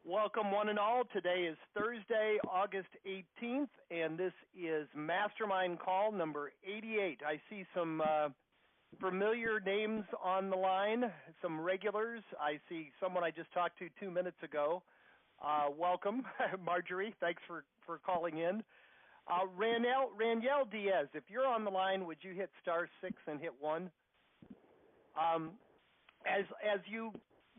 Welcome, one and all. Today is Thursday, August 18th, and this is Mastermind call number 88. I see some familiar names on the line, some regulars. I see someone I just talked to 2 minutes ago. Welcome, Marjorie. Thanks for calling in. Raniel Diaz, if you're on the line, would you hit *6 and hit 1? As you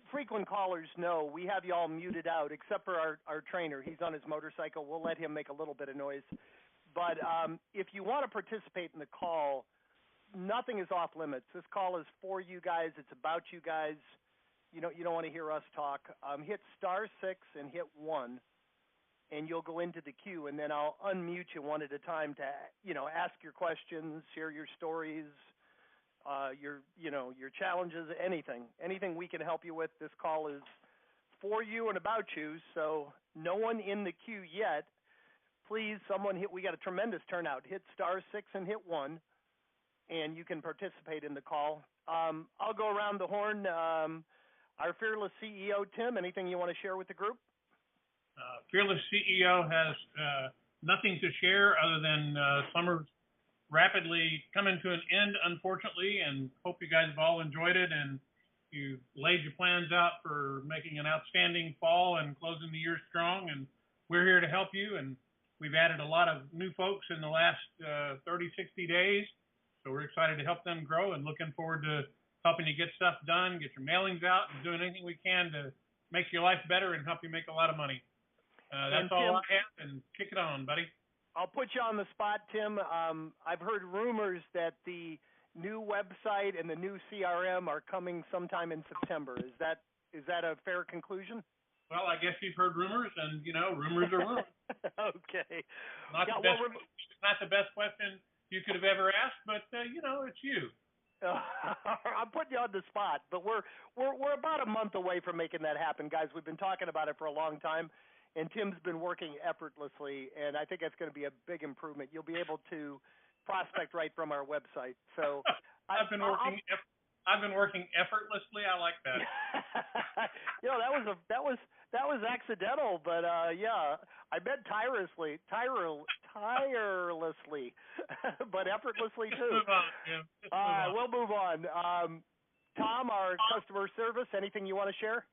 frequent callers know, we have you all muted out, except for our trainer. He's on his motorcycle. We'll let him make a little bit of noise. But if you want to participate in the call, nothing is off limits. This call is for you guys. It's about you guys. You don't want to hear us talk. Hit *6 and hit 1, and you'll go into the queue, and then I'll unmute you one at a time to, ask your questions, share your stories, your challenges, anything we can help you with. This call is for you and about you. So no one in the queue yet. Please, we got a tremendous turnout. Hit *6 and hit 1, and you can participate in the call. I'll go around the horn. Our fearless CEO, Tim, anything you want to share with the group? Fearless CEO has nothing to share other than summer's rapidly coming to an end, unfortunately, and hope you guys have all enjoyed it and you laid your plans out for making an outstanding fall and closing the year strong. And we're here to help you, and we've added a lot of new folks in the last 30, 60 days, so we're excited to help them grow and looking forward to helping you get stuff done, get your mailings out, and doing anything we can to make your life better and help you make a lot of money. That's all I have, and kick it on, buddy. I'll put you on the spot, Tim. I've heard rumors that the new website and the new CRM are coming sometime in September. Is that a fair conclusion? Well, I guess you've heard rumors, and, rumors are rumors. Okay. Not the best question you could have ever asked, but, it's you. I'm putting you on the spot, but we're about a month away from making that happen, guys. We've been talking about it for a long time. And Tim's been working effortlessly, and I think that's going to be a big improvement. You'll be able to prospect right from our website. So I've been working effortlessly. I like that. That was accidental, but yeah, I meant tirelessly, but effortlessly too. Move on, Jim. We'll move on. Tom, our customer service. Anything you want to share?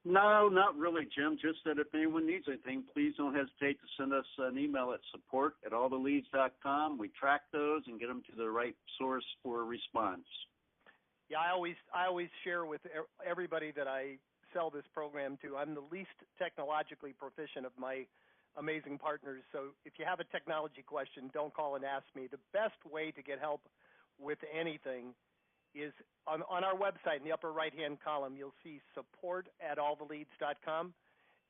No, not really, Jim. Just that if anyone needs anything, please don't hesitate to send us an email at support@alltheleads.com. We track those and get them to the right source for a response. Yeah, I always share with everybody that I sell this program to. I'm the least technologically proficient of my amazing partners. So if you have a technology question, don't call and ask me. The best way to get help with anything is on our website in the upper right-hand column. You'll see support@alltheleads.com.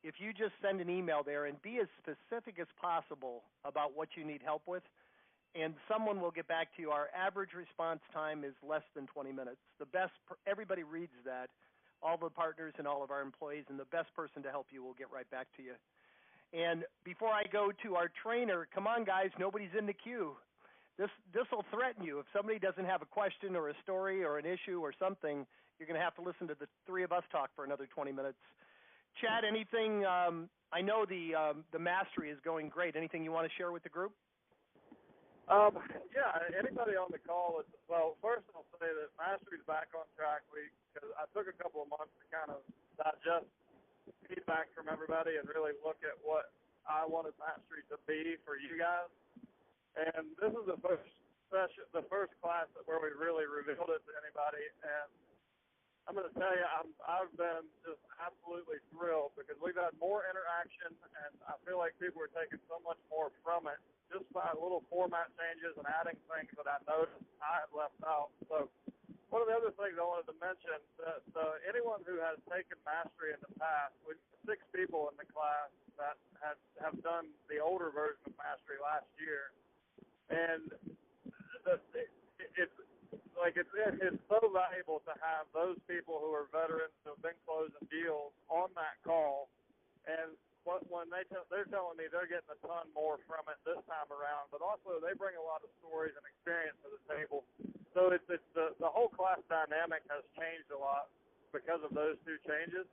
If you just send an email there and be as specific as possible about what you need help with, and someone will get back to you. Our average response time is less than 20 minutes. Everybody reads that, all the partners and all of our employees, and the best person to help you will get right back to you. And before I go to our trainer, come on, guys, nobody's in the queue. This will threaten you. If somebody doesn't have a question or a story or an issue or something, you're going to have to listen to the three of us talk for another 20 minutes. Chad, anything? I know the mastery is going great. Anything you want to share with the group? Yeah, anybody on the call. First I'll say that mastery's back on track. Because I took a couple of months to kind of digest feedback from everybody and really look at what I wanted mastery to be for you guys. And this is the first session, the first class where we really revealed it to anybody. And I'm going to tell you, I've been just absolutely thrilled because we've had more interaction, and I feel like people are taking so much more from it just by little format changes and adding things that I noticed I had left out. So one of the other things I wanted to mention, anyone who has taken mastery in the past, we have 6 people in the class that have done the older version of mastery last year. And it's so valuable to have those people who are veterans who have been closing deals on that call. And when they're telling me they're getting a ton more from it this time around, but also they bring a lot of stories and experience to the table. So it's the whole class dynamic has changed a lot because of those 2 changes.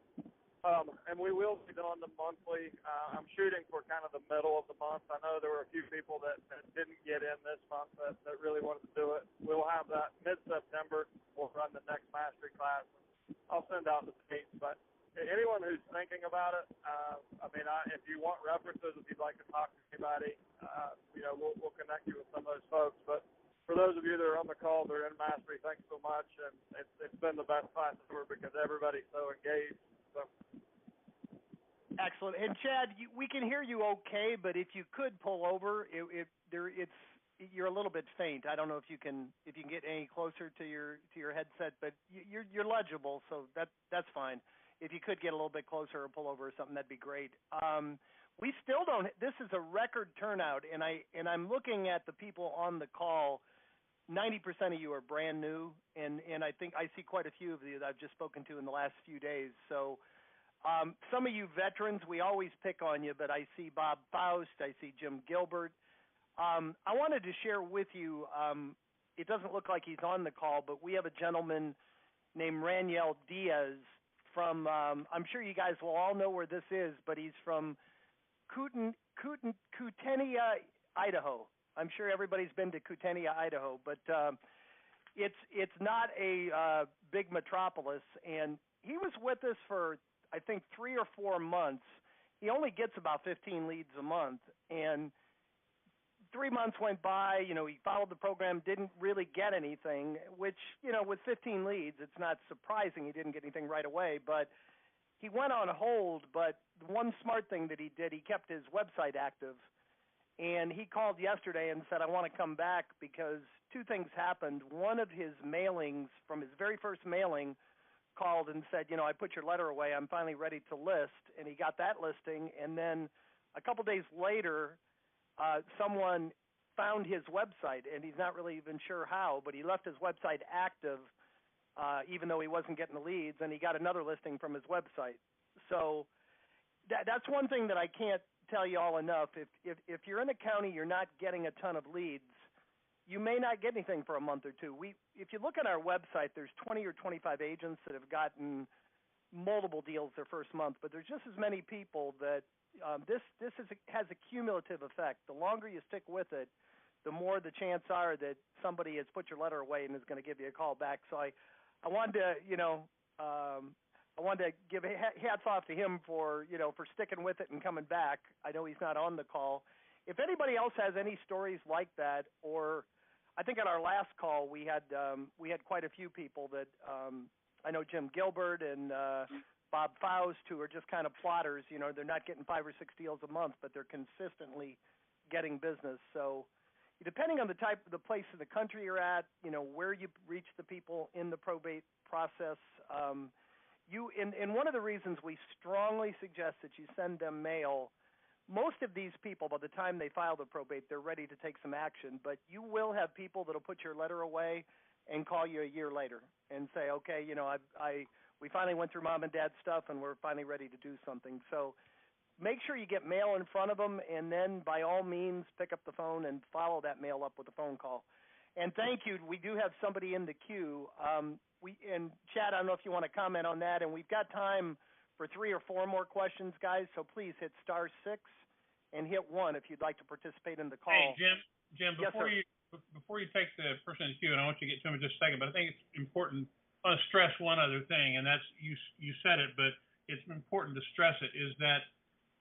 And we will be doing them monthly. I'm shooting for kind of the middle of the month. I know there were a few people that didn't get in this month that really wanted to do it. We'll have that mid-September. We'll run the next mastery class. I'll send out the dates. But anyone who's thinking about it, if you want references, if you'd like to talk to anybody, we'll connect you with some of those folks. But for those of you that are on the call, they're in mastery, thanks so much. And it's been the best class ever because everybody's so engaged. So. Excellent. And Chad, we can hear you okay, but if you could pull over, you're a little bit faint. I don't know if you can get any closer to your headset, but you're legible, so that's fine. If you could get a little bit closer or pull over or something, that'd be great. We still don't. This is a record turnout, and I'm looking at the people on the call. 90% of you are brand new, and I think I see quite a few of you that I've just spoken to in the last few days. So some of you veterans, we always pick on you, but I see Bob Faust, I see Jim Gilbert. I wanted to share with you, it doesn't look like he's on the call, but we have a gentleman named Raniel Diaz from, I'm sure you guys will all know where this is, but he's from Kootenai, Idaho. I'm sure everybody's been to Kootenai, Idaho, but it's not a big metropolis, and he was with us for, I think, 3 or 4 months. He only gets about 15 leads a month, and 3 months went by. He followed the program, didn't really get anything, which, with 15 leads, it's not surprising he didn't get anything right away, but he went on hold. But one smart thing that he did, he kept his website active. And he called yesterday and said, I want to come back because 2 things happened. One of his mailings from his very first mailing called and said, I put your letter away. I'm finally ready to list. And he got that listing. And then a couple days later, someone found his website, and he's not really even sure how, but he left his website active even though he wasn't getting the leads, and he got another listing from his website. So that's one thing that I can't tell you all enough. If you're in a county, you're not getting a ton of leads, you may not get anything for a month or 2. If you look at our website, there's 20 or 25 agents that have gotten multiple deals their first month, but there's just as many people that this has a cumulative effect. The longer you stick with it, the more the chance are that somebody has put your letter away and is going to give you a call back. So I wanted to, I wanted to give hats off to him for sticking with it and coming back. I know he's not on the call. If anybody else has any stories like that, or I think at our last call we had quite a few people that I know Jim Gilbert and Bob Faust, who are just kind of plotters. They're not getting 5 or 6 deals a month, but they're consistently getting business. So depending on the place of the country you're at, where you reach the people in the probate process, and one of the reasons we strongly suggest that you send them mail, most of these people, by the time they file the probate, they're ready to take some action. But you will have people that will put your letter away and call you a year later and say, okay, we finally went through mom and dad's stuff and we're finally ready to do something. So make sure you get mail in front of them, and then by all means pick up the phone and follow that mail up with a phone call. And thank you. We do have somebody in the queue. And Chad, I don't know if you want to comment on that. And we've got time for 3 or 4 more questions, guys. So please hit *6 and hit 1 if you'd like to participate in the call. Hey, Jim, yes, before you take the person in the queue, and I want you to get to him in just a second, but I think it's important. I want to stress one other thing, and that's you said it, but it's important to stress it, is that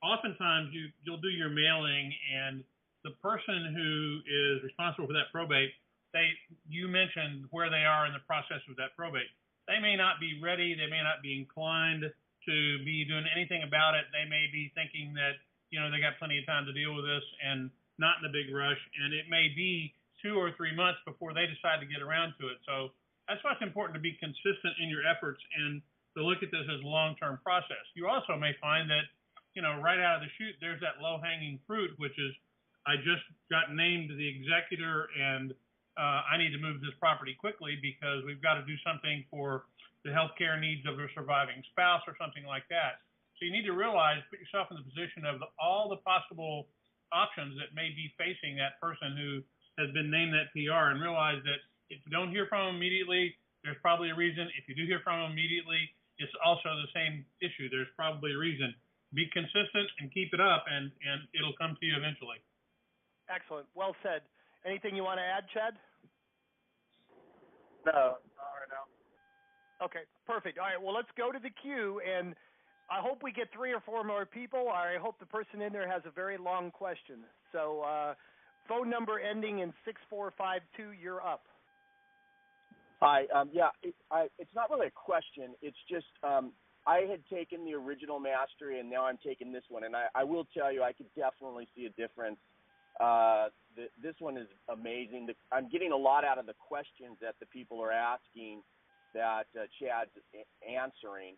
oftentimes you'll do your mailing, and the person who is responsible for that probate, you mentioned where they are in the process of that probate. They may not be ready. They may not be inclined to be doing anything about it. They may be thinking that, they got plenty of time to deal with this and not in a big rush. And it may be 2 or 3 months before they decide to get around to it. So that's why it's important to be consistent in your efforts and to look at this as a long-term process. You also may find that, right out of the chute, there's that low-hanging fruit, which is, I just got named the executor and I need to move this property quickly because we've got to do something for the health care needs of a surviving spouse or something like that. So you need to realize, put yourself in the position of all the possible options that may be facing that person who has been named that PR, and realize that if you don't hear from them immediately, there's probably a reason. If you do hear from them immediately, it's also the same issue. There's probably a reason. Be consistent and keep it up, and it'll come to you eventually. Excellent. Well said. Anything you want to add, Chad? No, not right now. Okay, perfect. All right, well, let's go to the queue, and I hope we get 3 or 4 more people. I hope the person in there has a very long question. So phone number ending in 6452, you're up. Hi. It's not really a question. It's just I had taken the original mastery, and now I'm taking this one. And I will tell you, I could definitely see a difference. This one is amazing. I'm getting a lot out of the questions that the people are asking that Chad's answering.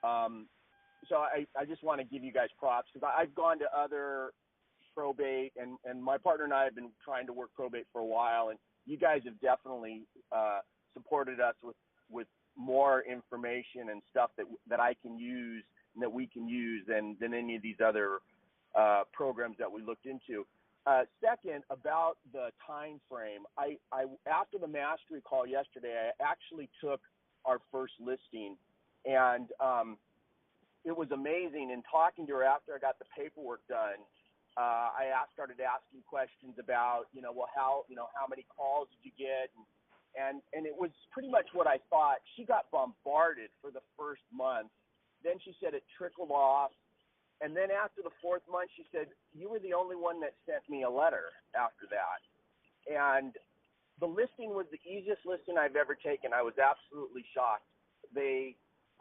So I just want to give you guys props, because I've gone to other probate, and my partner and I have been trying to work probate for a while, and you guys have definitely supported us with more information and stuff that I can use and that we can use than any of these other programs that we looked into. Second, about the time frame, I after the mastery call yesterday, I actually took our first listing, and it was amazing. In talking to her after I got the paperwork done, I started asking questions about, how many calls did you get, and it was pretty much what I thought. She got bombarded for the first month. Then she said it trickled off. And then after the 4th month, she said, you were the only one that sent me a letter after that. And the listing was the easiest listing I've ever taken. I was absolutely shocked.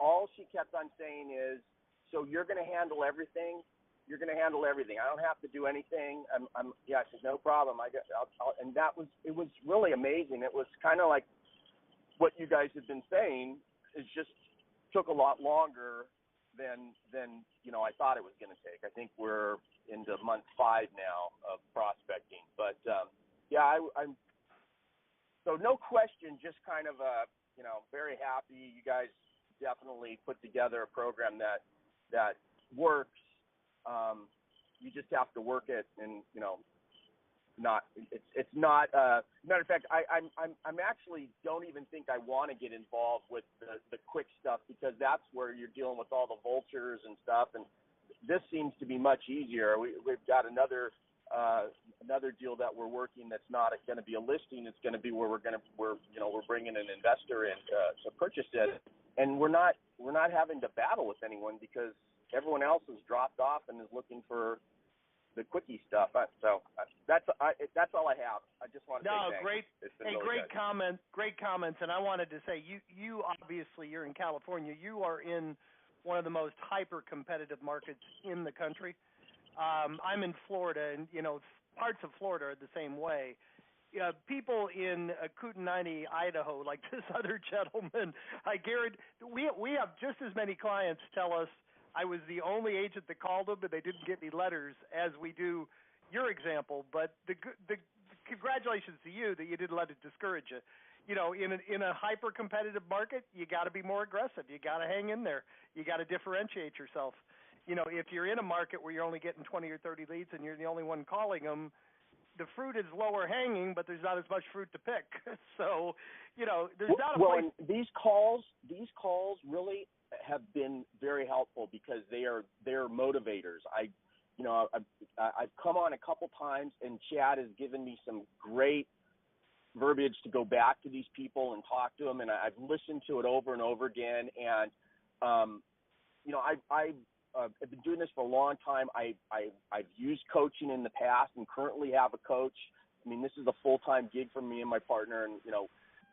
All she kept on saying is, so you're going to handle everything? You're going to handle everything. I don't have to do anything. I said, no problem. And it was really amazing. It was kind of like what you guys have been saying. It just took a lot longer than I thought it was going to take. I think we're into month 5 now of prospecting. But I'm so no question, just kind of very happy. You guys definitely put together a program that works. You just have to work it, and it's not. Matter of fact, I'm actually don't even think I want to get involved with the quick stuff, because that's where you're dealing with all the vultures and stuff. And this seems to be much easier. We've got another deal that we're working that's not going to be a listing. It's going to be where we're bringing an investor in to purchase it, and we're not having to battle with anyone, because everyone else has dropped off and is looking for the quickie stuff. So that's all I have. I just want to say thanks. Great. Really great good. Great comments. And I wanted to say, you obviously, you're in California. You are in one of the most hyper-competitive markets in the country. I'm in Florida, and parts of Florida are the same way. People in Kootenai, Idaho, like this other gentleman, I guarantee we have just as many clients tell us I was the only agent that called them and they didn't get any letters as we do your example. But the congratulations to you that you didn't let it discourage you. In a hyper-competitive market, you got to be more aggressive. You got to hang in there. You got to differentiate yourself. If you're in a market where you're only getting 20 or 30 leads and you're the only one calling them, the fruit is lower hanging, but there's not as much fruit to pick. So, there's not a place. And these calls really have been very helpful, because they're motivators. I've come on a couple times, and Chad has given me some great verbiage to go back to these people and talk to them, and I've listened to it over and over again. And I've been doing this for a long time. I've used coaching in the past and currently have a coach. I mean, this is a full-time gig for me and my partner,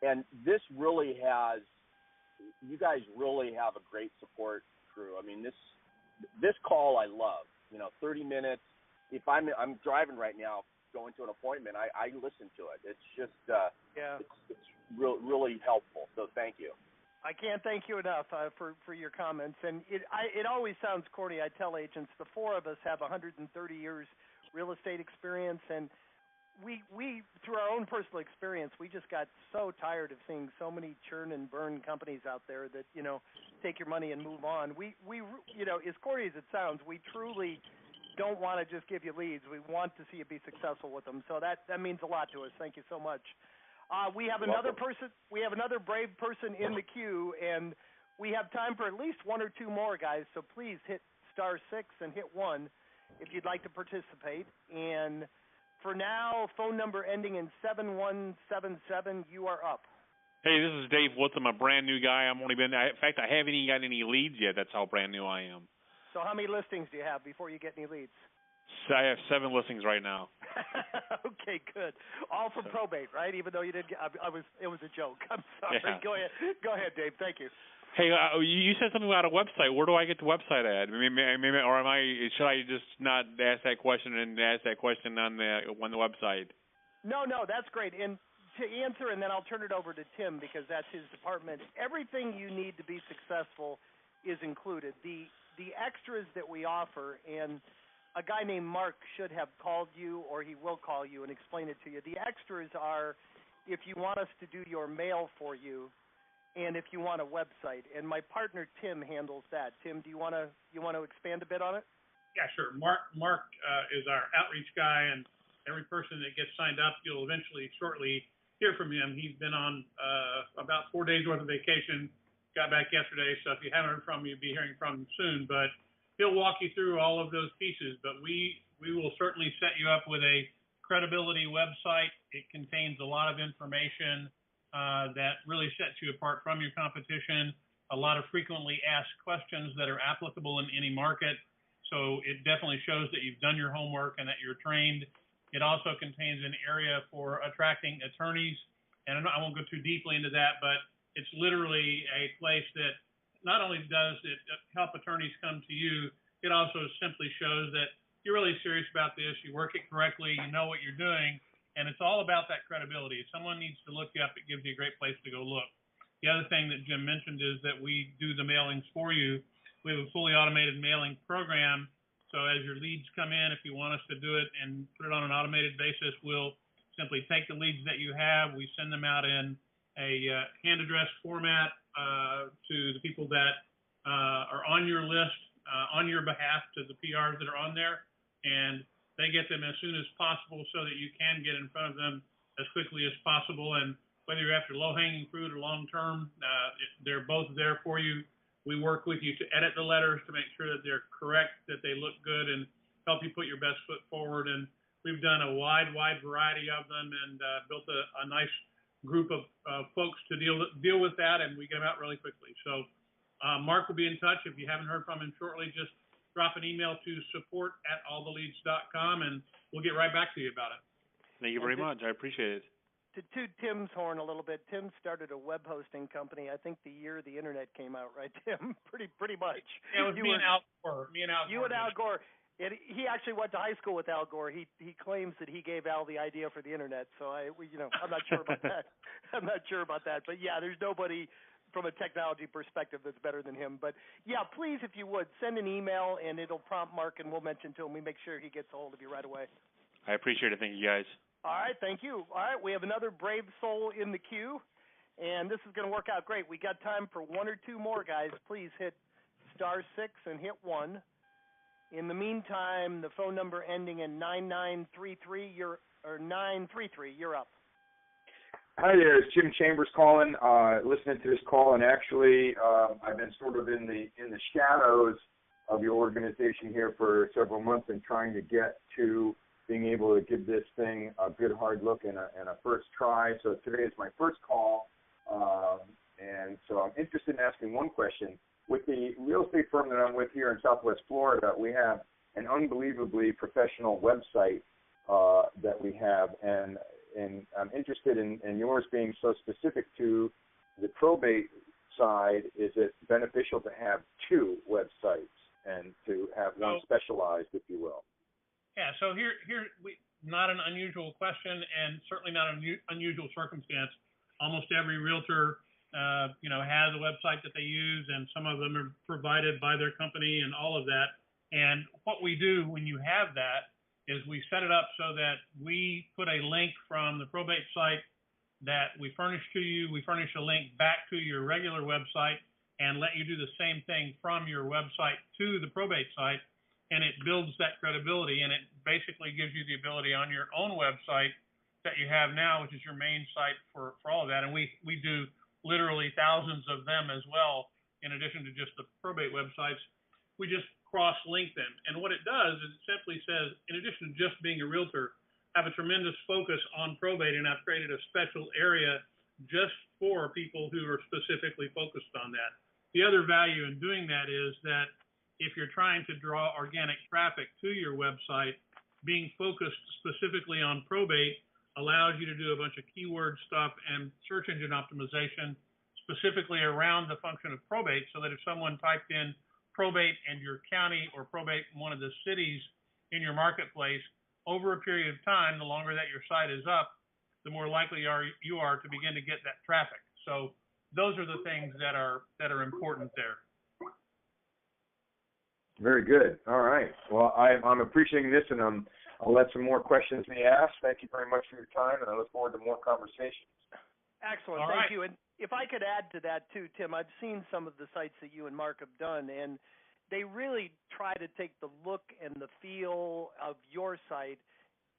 and this really has. You guys really have a great support crew. I mean, this call I love. 30 minutes. If I'm driving right now, going to an appointment, I listen to it. It's just it's really helpful. So thank you. I can't thank you enough for your comments. And it always sounds corny. I tell agents the 4 of us have 130 years real estate experience, and we through our own personal experience, we just got so tired of seeing so many churn and burn companies out there that take your money and move on. We as corny as it sounds, we truly don't want to just give you leads. We want to see you be successful with them. So that means a lot to us. Thank you so much. We have another person. We have another brave person in the queue, and we have time for at least one or two more, guys, so please hit *6 and hit 1 if you'd like to participate. And for now, phone number ending in 7177, you are up. Hey, this is Dave Woods. I'm a brand new guy. In fact, I haven't even got any leads yet. That's how brand new I am. So how many listings do you have before you get any leads? So I have 7 listings right now. Okay, good. All from probate, right? Even though you didn't get, it was a joke. I'm sorry. Yeah. Go ahead, Dave. Thank you. Hey, you said something about a website. Where do I get the website at? Maybe, or should I just not ask that question and ask that question on the website? No, that's great. And to answer, and then I'll turn it over to Tim because that's his department. Everything you need to be successful is included. The extras that we offer, and a guy named Mark should have called you, or he will call you and explain it to you. The extras are if you want us to do your mail for you, and if you want a website. And my partner Tim handles that. Tim, do you want to expand a bit on it? Yeah, sure. Mark is our outreach guy, and every person that gets signed up, you'll eventually shortly hear from him. He's been on about 4 days worth of vacation, got back yesterday, so if you haven't heard from him, you'll be hearing from him soon. But he'll walk you through all of those pieces. But we will certainly set you up with a credibility website. It contains a lot of information that really sets you apart from your competition, a lot of frequently asked questions that are applicable in any market. So it definitely shows that you've done your homework and that you're trained. It also contains an area for attracting attorneys. And I won't go too deeply into that, but it's literally a place that not only does it help attorneys come to you, it also simply shows that you're really serious about this, you work it correctly, you know what you're doing, and it's all about that credibility. If someone needs to look you up, it gives you a great place to go look. The other thing that Jim mentioned is that we do the mailings for you. We have a fully automated mailing program, so as your leads come in, if you want us to do it and put it on an automated basis, we'll simply take the leads that you have, we send them out in a hand-addressed format to the people that are on your list, on your behalf, to the PRs that are on there, and they get them as soon as possible so that you can get in front of them as quickly as possible. And whether you're after low-hanging fruit or long-term, they're both there for you. We work with you to edit the letters to make sure that they're correct, that they look good, and help you put your best foot forward. And we've done a wide variety of them and built a nice group of folks to deal with that, and we get them out really quickly. So Mark will be in touch. If you haven't heard from him shortly, just drop an email to support@alltheleads.com, and we'll get right back to you about it. Thank you very much. I appreciate it. To toot Tim's horn a little bit, Tim started a web hosting company, I think the year the internet came out, right, Tim? Pretty much. Yeah, it was me and Al Gore. You and Al Gore. And he actually went to high school with Al Gore. He claims that he gave Al the idea for the internet. So I'm not sure about that. I'm not sure about that. But yeah, there's nobody from a technology perspective that's better than him. But yeah, please, if you would, send an email and it'll prompt Mark and we'll mention to him. We make sure he gets a hold of you right away. I appreciate it. Thank you, guys. All right, thank you. All right, we have another brave soul in the queue, and this is going to work out great. We got time for one or two more, guys. Please hit *6 and hit 1. In the meantime, the phone number ending in 9933, you're up. Hi there, it's Jim Chambers calling, listening to this call, and actually I've been sort of in the shadows of your organization here for several months and trying to get to being able to give this thing a good hard look and a first try. So today is my first call, and so I'm interested in asking one question. With the real estate firm that I'm with here in Southwest Florida, we have an unbelievably professional website that we have, and I'm interested in yours being so specific to the probate side. Is it beneficial to have two websites and to have one specialized, if you will? Yeah, so here not an unusual question and certainly not an unusual circumstance. Almost every realtor has a website that they use, and some of them are provided by their company and all of that. And what we do when you have that is we set it up so that we put a link from the probate site that we furnish to you. We furnish a link back to your regular website and let you do the same thing from your website to the probate site, and it builds that credibility, and it basically gives you the ability on your own website that you have now, which is your main site for all of that. And we do literally thousands of them as well, in addition to just the probate websites, we just cross-link them. And what it does is it simply says, in addition to just being a realtor, have a tremendous focus on probate, and I've created a special area just for people who are specifically focused on that. The other value in doing that is that if you're trying to draw organic traffic to your website, being focused specifically on probate allows you to do a bunch of keyword stuff and search engine optimization specifically around the function of probate, so that if someone typed in probate in your county or probate in one of the cities in your marketplace, over a period of time, the longer that your site is up, the more likely you are to begin to get that traffic. So those are the things that are important there. Very good. All right. Well, I'm appreciating this, and I'll let some more questions be asked. Thank you very much for your time, and I look forward to more conversations. Excellent. Thank you. And if I could add to that too, Tim, I've seen some of the sites that you and Mark have done, and they really try to take the look and the feel of your site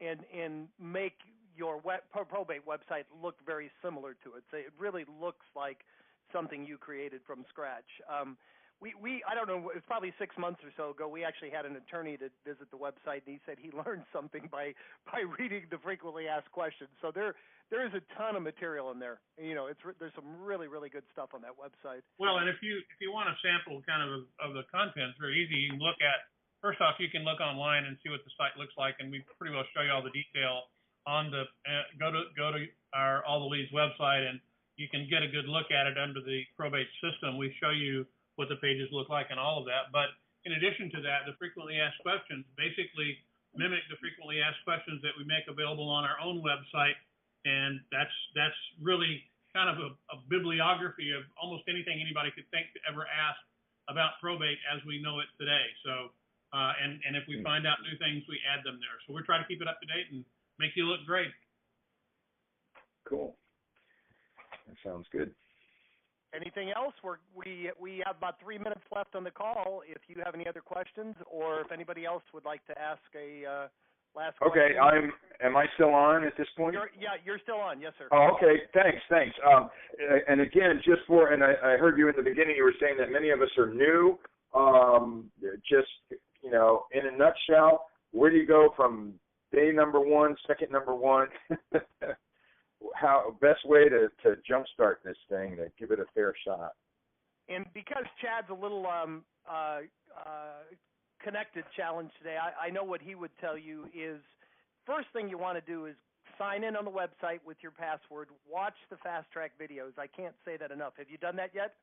and make your probate website look very similar to it. So it really looks like something you created from scratch. I don't know, it's probably 6 months or so ago, we actually had an attorney to visit the website, and he said he learned something by reading the frequently asked questions. So there is a ton of material in there. You know, there's some really, really good stuff on that website. Well, and if you want a sample kind of the content, it's very easy. You can look at, first off, you can look online and see what the site looks like, and we pretty well show you all the detail on the go to our All the Leads website, and you can get a good look at it under the probate system. We show you what the pages look like and all of that. But in addition to that, the frequently asked questions basically mimic the frequently asked questions that we make available on our own website. And that's really kind of a bibliography of almost anything anybody could think to ever ask about probate as we know it today. So, and if we find out new things, we add them there. So we're trying to keep it up to date and make you look great. Cool. That sounds good. Anything else? We have about 3 minutes left on the call. If you have any other questions, or if anybody else would like to ask a last question. Okay, am I still on at this point? You're still on. Yes, sir. Oh, okay. Thanks. And again, I heard you in the beginning. You were saying that many of us are new. Just in a nutshell, where do you go from day number one, second number one? How best way to jumpstart this thing, to give it a fair shot? And because Chad's a little connected challenge today, I know what he would tell you is first thing you want to do is sign in on the website with your password, watch the fast track videos. I can't say that enough. Have you done that yet?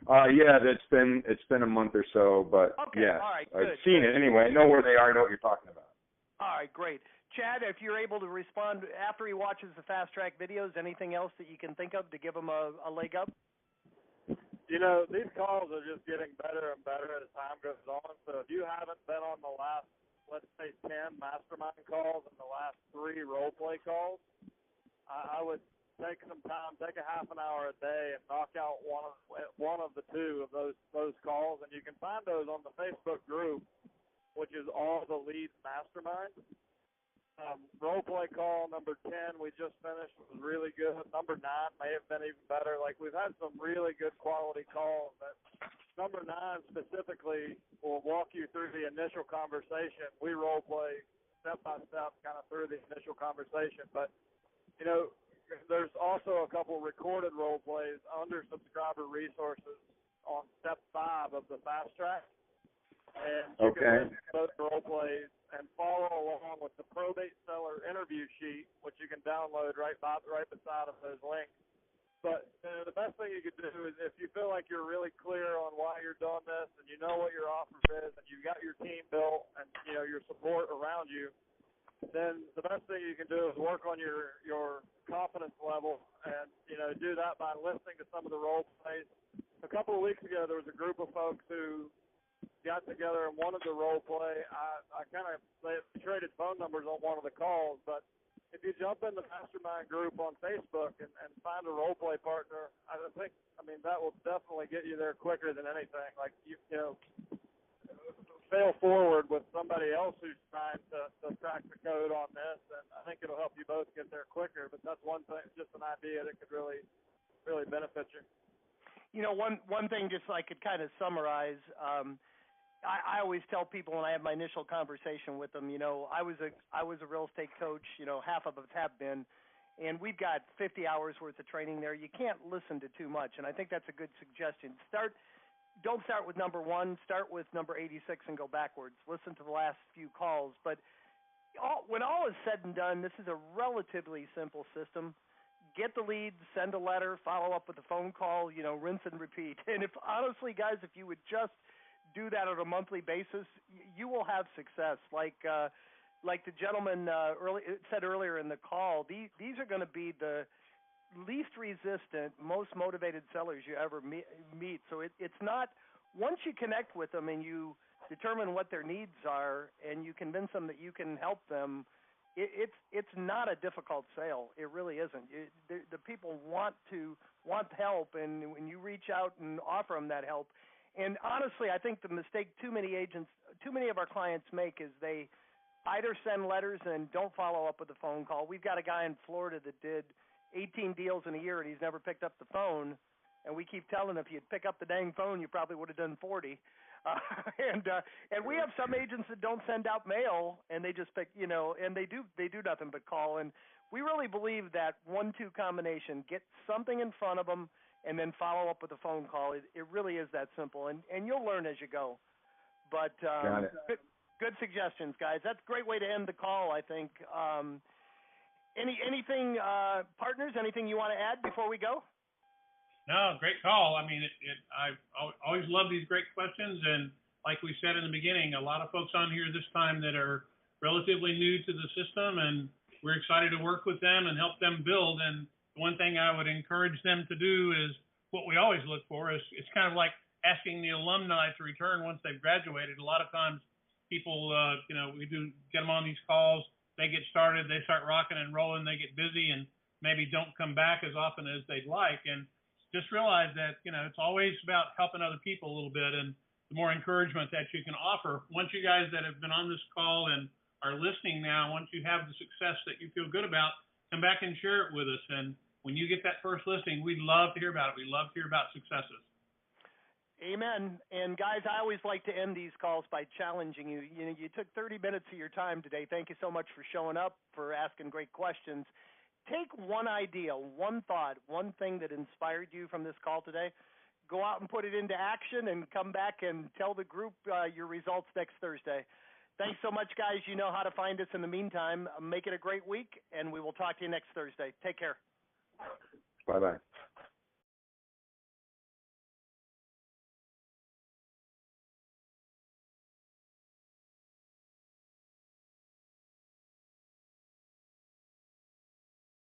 Yeah, it's been a month or so, but okay, yeah, all right, good. I've seen it anyway. I know where they are. I know what you're talking about. All right, great. Chad, if you're able to respond after he watches the fast track videos, anything else that you can think of to give him a leg up? You know, these calls are just getting better and better as time goes on. So if you haven't been on the last, let's say, 10 mastermind calls and the last 3 role play calls, I would take some time, take a half an hour a day, and knock out one of the 2 of those calls. And you can find those on the Facebook group, which is All the Leads Mastermind. Role play call number 10 we just finished was really good. Number 9 may have been even better. Like, we've had some really good quality calls. But number 9 specifically will walk you through the initial conversation. We role play step by step kind of through the initial conversation. But, you know, there's also a couple recorded role plays under subscriber resources on step 5 of the fast track. And you can listen to those role plays and follow along with the probate seller interview sheet, which you can download right beside of those links. But the best thing you could do is, if you feel like you're really clear on why you're doing this and you know what your offer is and you've got your team built and your support around you, then the best thing you can do is work on your confidence level and do that by listening to some of the role plays. A couple of weeks ago, there was a group of folks who got together and wanted to role play. I kind of traded phone numbers on one of the calls, but if you jump in the mastermind group on Facebook and find a role play partner, I mean that will definitely get you there quicker than anything. Like fail forward with somebody else who's trying to crack the code on this, and I think it'll help you both get there quicker. But that's one thing, just an idea that could really, really benefit you. One thing just so I could kind of summarize. I always tell people when I have my initial conversation with them, I was a real estate coach. Half of us have been, and we've got 50 hours worth of training there. You can't listen to too much, and I think that's a good suggestion. Don't start with number 1. Start with number 86 and go backwards. Listen to the last few calls, but when all is said and done, this is a relatively simple system. Get the leads, send a letter, follow up with a phone call, rinse and repeat. And honestly, guys, if you would just do that on a monthly basis, you will have success. Like the gentleman said earlier in the call, these are going to be the least resistant, most motivated sellers you ever meet. So it's not, once you connect with them and you determine what their needs are and you convince them that you can help them, it's not a difficult sale. It really isn't. The people want help, and when you reach out and offer them that help. And honestly, I think the mistake too many of our clients make is they either send letters and don't follow up with a phone call. We've got a guy in Florida that did 18 deals in a year, and he's never picked up the phone. And we keep telling him, if you'd pick up the dang phone, you probably would have done 40. And we have some agents that don't send out mail, and they just pick, and they do nothing but call. And we really believe that 1-2 combination, get something in front of them, and then follow up with a phone call. It really is that simple, and you'll learn as you go. But Got it. Good suggestions, guys. That's a great way to end the call, I think. Anything, partners? Anything you want to add before we go? No, great call. I mean, I always love these great questions, and like we said in the beginning, a lot of folks on here this time that are relatively new to the system, and we're excited to work with them and help them build. And one thing I would encourage them to do is what we always look for is, it's kind of like asking the alumni to return once they've graduated. A lot of times people, we do get them on these calls, they get started, they start rocking and rolling, they get busy and maybe don't come back as often as they'd like. And just realize that, it's always about helping other people a little bit, and the more encouragement that you can offer. Once you guys that have been on this call and are listening now, once you have the success that you feel good about, come back and share it with us. And when you get that first listing, we'd love to hear about it. We love to hear about successes. Amen. And guys, I always like to end these calls by challenging you. You took 30 minutes of your time today. Thank you so much for showing up, for asking great questions. Take one idea, one thought, one thing that inspired you from this call today. Go out and put it into action and come back and tell the group your results next Thursday. Thanks so much, guys. You know how to find us in the meantime. Make it a great week, and we will talk to you next Thursday. Take care. Bye-bye.